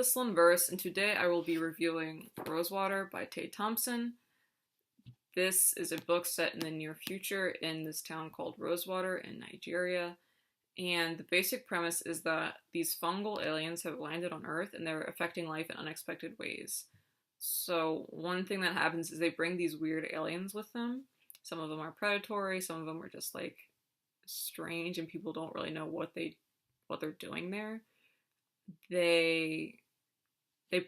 Sisslin Verse, and today I will be reviewing Rosewater by Tay Thompson. This is a book set in the near future in this town called Rosewater in Nigeria, and the basic premise is that these fungal aliens have landed on Earth and they're affecting life in unexpected ways. So one thing that happens is they bring these weird aliens with them. Some of them are predatory, some of them are just like strange, and people don't really know what they're doing there. They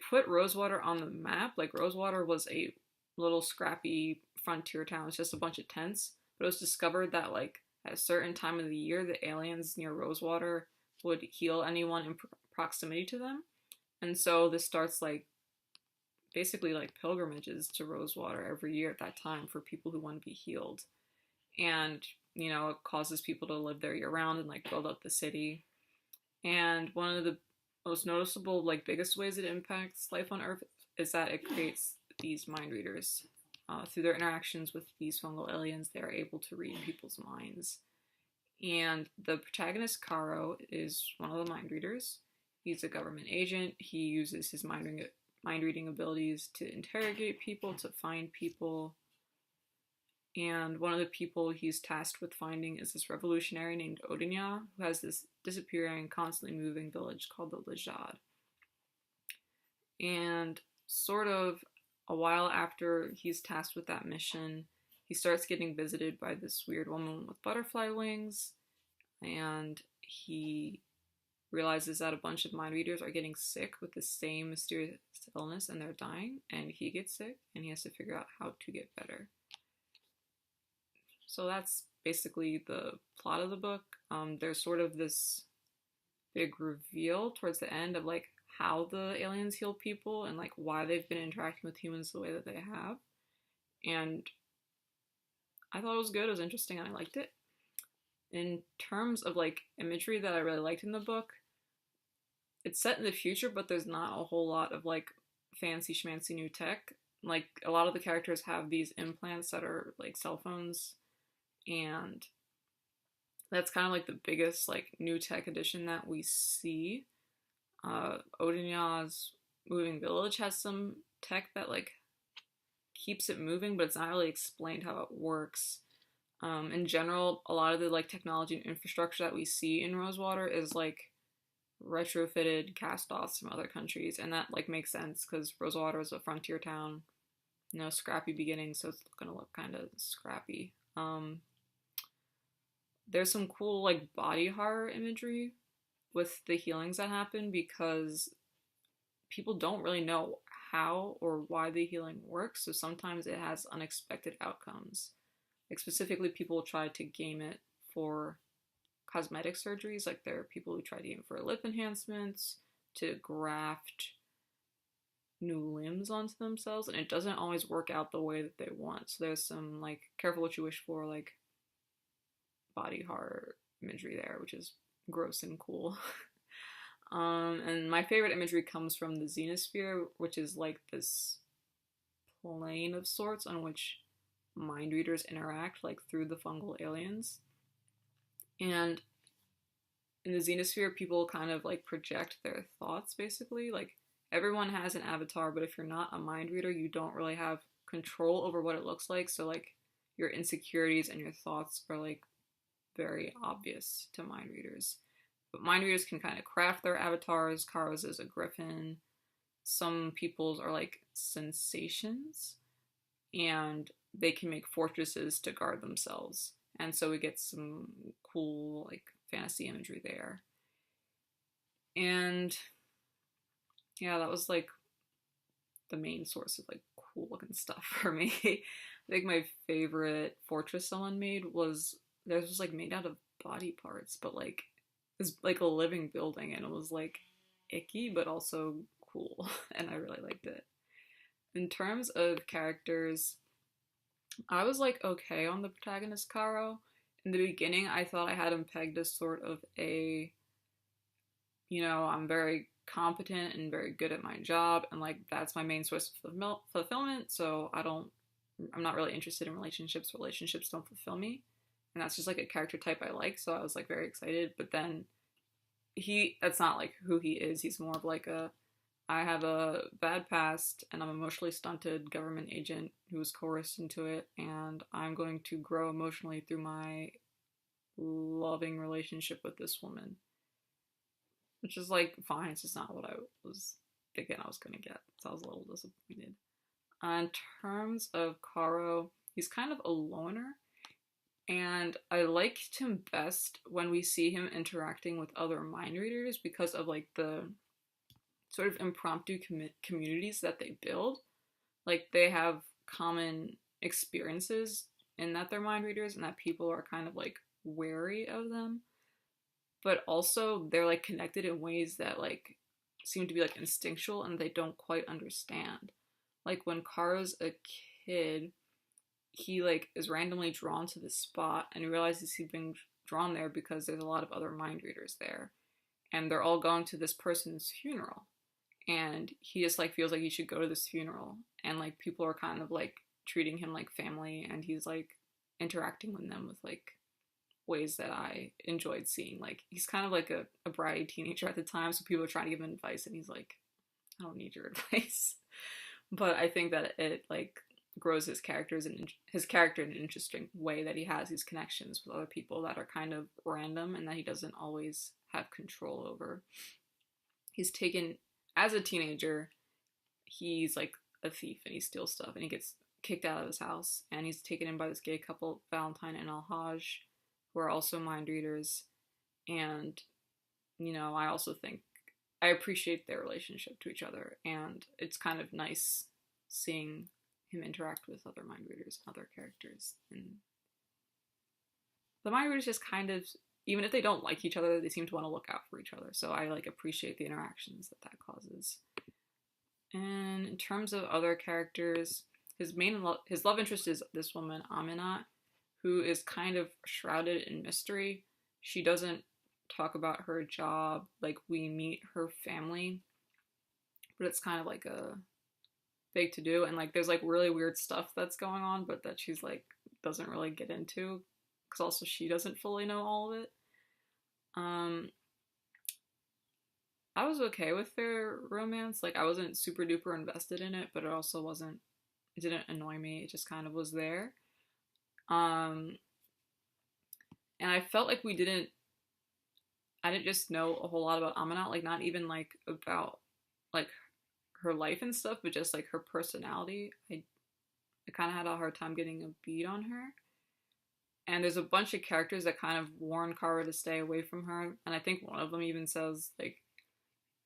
put Rosewater on the map. Like, Rosewater was a little scrappy frontier town. It's just a bunch of tents. But it was discovered that, like, at a certain time of the year, the aliens near Rosewater would heal anyone in proximity to them. And so this starts, like, basically like pilgrimages to Rosewater every year at that time for people who want to be healed. And, it causes people to live there year round and, like, build up the city. And one of the most noticeable, like, biggest ways it impacts life on Earth is that it creates these mind readers. Through their interactions with these fungal aliens, they are able to read people's minds. And the protagonist, Karo, is one of the mind readers. He's a government agent. He uses his mind reading abilities to interrogate people, to find people. And one of the people he's tasked with finding is this revolutionary named Odinya, who has this disappearing, constantly moving village called the Lajad. And sort of a while after he's tasked with that mission, he starts getting visited by this weird woman with butterfly wings, and he realizes that a bunch of mind readers are getting sick with the same mysterious illness and they're dying, and he gets sick and he has to figure out how to get better. So that's basically the plot of the book. There's sort of this big reveal towards the end of, like, how the aliens heal people and, like, why they've been interacting with humans the way that they have. And I thought it was good, it was interesting, and I liked it. In terms of, like, imagery that I really liked in the book, it's set in the future, but there's not a whole lot of, like, fancy schmancy new tech. Like, a lot of the characters have these implants that are like cell phones, and that's kind of like the biggest, like, new tech addition that we see. Odinya's moving village has some tech that, like, keeps it moving, but it's not really explained how it works. In general, a lot of the, like, technology and infrastructure that we see in Rosewater is, like, retrofitted cast-offs from other countries, and that, like, makes sense because Rosewater is a frontier town, scrappy beginning, so it's gonna look kind of scrappy. There's some cool, like, body horror imagery with the healings that happen because people don't really know how or why the healing works, so sometimes it has unexpected outcomes. Like, specifically, people try to game it for cosmetic surgeries. Like, there are people who try to game for lip enhancements, to graft new limbs onto themselves, and it doesn't always work out the way that they want. So there's some, like, careful what you wish for, like, body horror imagery there, which is gross and cool. And my favorite imagery comes from the Xenosphere, which is like this plane of sorts on which mind readers interact, like, through the fungal aliens. And in the Xenosphere, people kind of, like, project their thoughts, basically. Like, everyone has an avatar, but if you're not a mind reader, you don't really have control over what it looks like. So, like, your insecurities and your thoughts are, like, very obvious to mind readers. But mind readers can kind of craft their avatars. Karo's is a griffin. Some people's are, like, sensations, and they can make fortresses to guard themselves. And so we get some cool, like, fantasy imagery there. And yeah, that was, like, the main source of, like, cool looking stuff for me. I think my favorite fortress someone made was, theirs was, like, made out of body parts, but, like, it was like a living building, and it was, like, icky but also cool, and I really liked it. In terms of characters, I was, like, okay on the protagonist, Karo. In the beginning, I thought I had him pegged as sort of a, I'm very competent and very good at my job, and, like, that's my main source of fulfillment, so I'm not really interested in relationships. Relationships don't fulfill me, and that's just, like, a character type I like, so I was, like, very excited. But then that's not, like, who he is. He's more of, like, a I have a bad past and I'm an emotionally stunted government agent who was coerced into it, and I'm going to grow emotionally through my loving relationship with this woman. Which is like fine, it's just not what I was thinking I was gonna get. So I was a little disappointed. In terms of Karo, he's kind of a loner, and I liked him best when we see him interacting with other mind readers because of like the sort of impromptu communities that they build. Like they have common experiences in that they're mind readers and that people are kind of like wary of them, but also they're like connected in ways that like seem to be like instinctual and they don't quite understand. Like when Karo's a kid, he like is randomly drawn to this spot and he realizes he's being drawn there because there's a lot of other mind readers there and they're all going to this person's funeral, and he just like feels like he should go to this funeral, and like people are kind of like treating him like family, and he's like interacting with them with like ways that I enjoyed seeing. Like he's kind of like a bratty teenager at the time, so people are trying to give him advice and he's like, I don't need your advice. But I think that it like grows his character in an interesting way, that he has these connections with other people that are kind of random and that he doesn't always have control over. He's taken as a teenager, he's like a thief and he steals stuff and he gets kicked out of his house, and he's taken in by this gay couple, Valentine and Alhaj, who are also mind readers. And you know, I also think I appreciate their relationship to each other, and it's kind of nice seeing him interact with other mind readers and other characters. And the mind readers just kind of, even if they don't like each other, they seem to want to look out for each other. So I like appreciate the interactions that that causes. And in terms of other characters, his love interest is this woman Aminat, who is kind of shrouded in mystery. She doesn't talk about her job. Like we meet her family, but it's kind of like a big to do, and like there's like really weird stuff that's going on, but that she's like doesn't really get into because also she doesn't fully know all of it. I was okay with their romance. Like I wasn't super duper invested in it, but it also wasn't, it didn't annoy me. It just kind of was there. And I felt like I didn't just know a whole lot about Amanat, like not even like about like her life and stuff, but just like her personality. I kind of had a hard time getting a beat on her. And there's a bunch of characters that kind of warn Kara to stay away from her. And I think one of them even says like,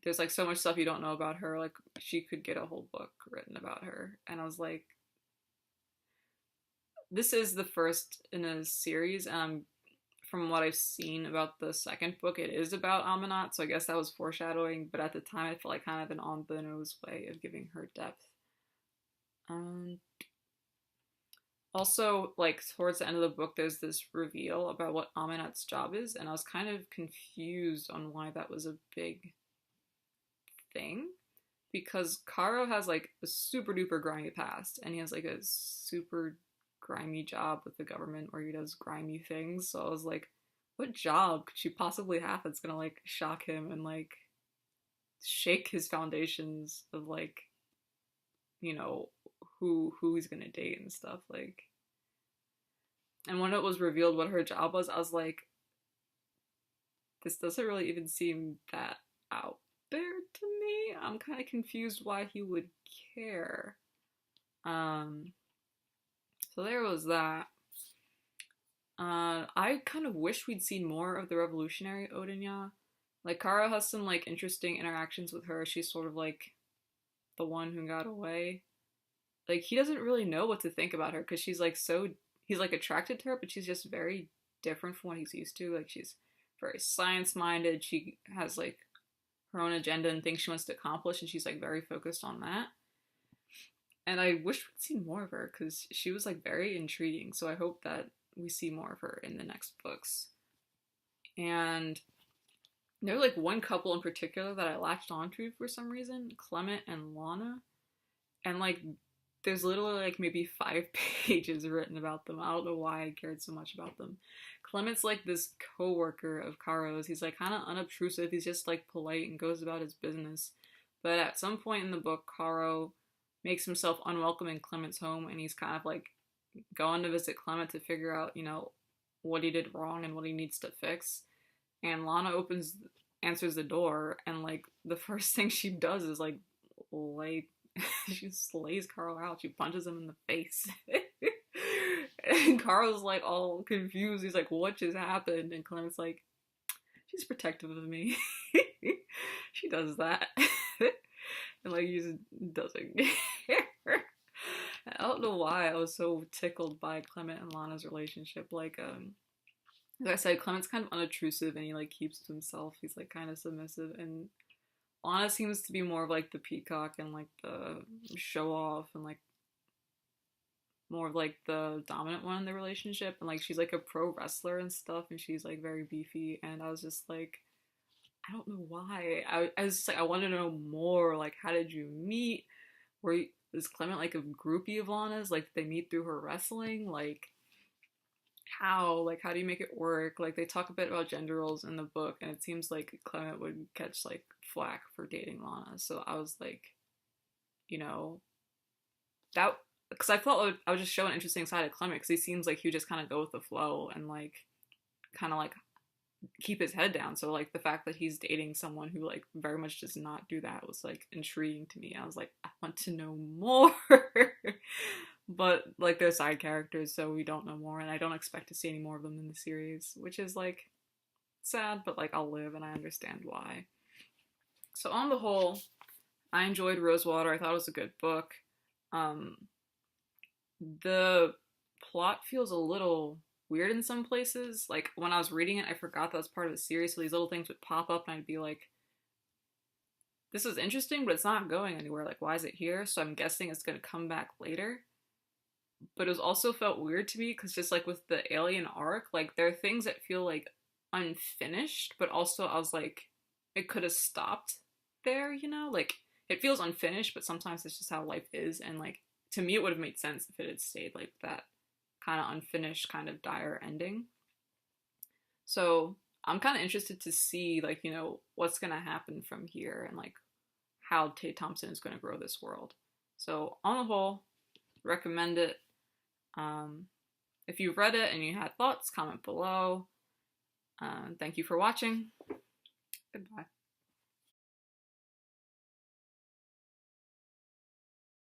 there's like so much stuff you don't know about her, like she could get a whole book written about her. And I was like, this is the first in a series, from what I've seen about the second book, it is about Amanat, so I guess that was foreshadowing, but at the time I felt like kind of an on-the-nose way of giving her depth. Also, like, towards the end of the book, there's this reveal about what Amanat's job is, and I was kind of confused on why that was a big thing, because Karo has, like, a super-duper grimy past, and he has, like, a super grimy job with the government where he does grimy things. So I was like, what job could she possibly have that's gonna like shock him and like shake his foundations of like, you know, who he's gonna date and stuff. Like, and when it was revealed what her job was, I was like, this doesn't really even seem that out there to me. I'm kind of confused why he would care. So there was that. I kind of wish we'd seen more of the revolutionary Odinya. Like, Kara has some, like, interesting interactions with her. She's sort of, like, the one who got away. Like, he doesn't really know what to think about her, because she's, like, he's, like, attracted to her, but she's just very different from what he's used to. Like, she's very science-minded. She has, like, her own agenda and things she wants to accomplish, and she's, like, very focused on that. And I wish we'd seen more of her, because she was, like, very intriguing. So I hope that we see more of her in the next books. And there was, like, one couple in particular that I latched onto for some reason. Clement and Lana. And, like, there's literally, like, maybe 5 pages written about them. I don't know why I cared so much about them. Clement's, like, this co-worker of Karo's. He's, like, kind of unobtrusive. He's just, like, polite and goes about his business. But at some point in the book, Caro makes himself unwelcome in Clement's home, and he's kind of like going to visit Clement to figure out, what he did wrong and what he needs to fix. And Lana answers the door, and like the first thing she does is like lay, she slays Carl out. She punches him in the face. And Carl's like all confused. He's like, "What just happened?" And Clement's like, "She's protective of me." She does that. And like he just doesn't care. I don't know why I was so tickled by Clement and Lana's relationship. Like I said, Clement's kind of unobtrusive and he like keeps to himself. He's like kind of submissive, and Lana seems to be more of like the peacock and like the show off and like more of like the dominant one in the relationship. And like she's like a pro wrestler and stuff, and she's like very beefy. And I was just like, I don't know why. I was just like, I want to know more. Like, how did you meet? Is Clement like a groupie of Lana's? Like, did they meet through her wrestling? Like, how? Like, how do you make it work? Like, they talk a bit about gender roles in the book, and it seems like Clement would catch like flack for dating Lana. So I was like, you know, that because I felt I would just show an interesting side of Clement because he seems like he would just kind of go with the flow and like kind of like keep his head down. So like the fact that he's dating someone who like very much does not do that was like intriguing to me. I was like, I want to know more. But like they're side characters, so we don't know more, and I don't expect to see any more of them in the series, which is like sad, but like I'll live and I understand why. So on the whole, I enjoyed Rosewater. I thought it was a good book. The plot feels a little weird in some places. Like when I was reading it, I forgot that was part of the series, so these little things would pop up and I'd be like, this is interesting, but it's not going anywhere. Like, why is it here? So I'm guessing it's going to come back later. But it was also felt weird to me because just like with the alien arc, like there are things that feel like unfinished, but also I was like, it could have stopped there, Like it feels unfinished, but sometimes it's just how life is. And like to me, it would have made sense if it had stayed like that kind of unfinished, kind of dire ending. So I'm kind of interested to see like, what's going to happen from here and like how Tate Thompson is going to grow this world. So on the whole, recommend it. If you've read it and you had thoughts, comment below. Thank you for watching. Goodbye.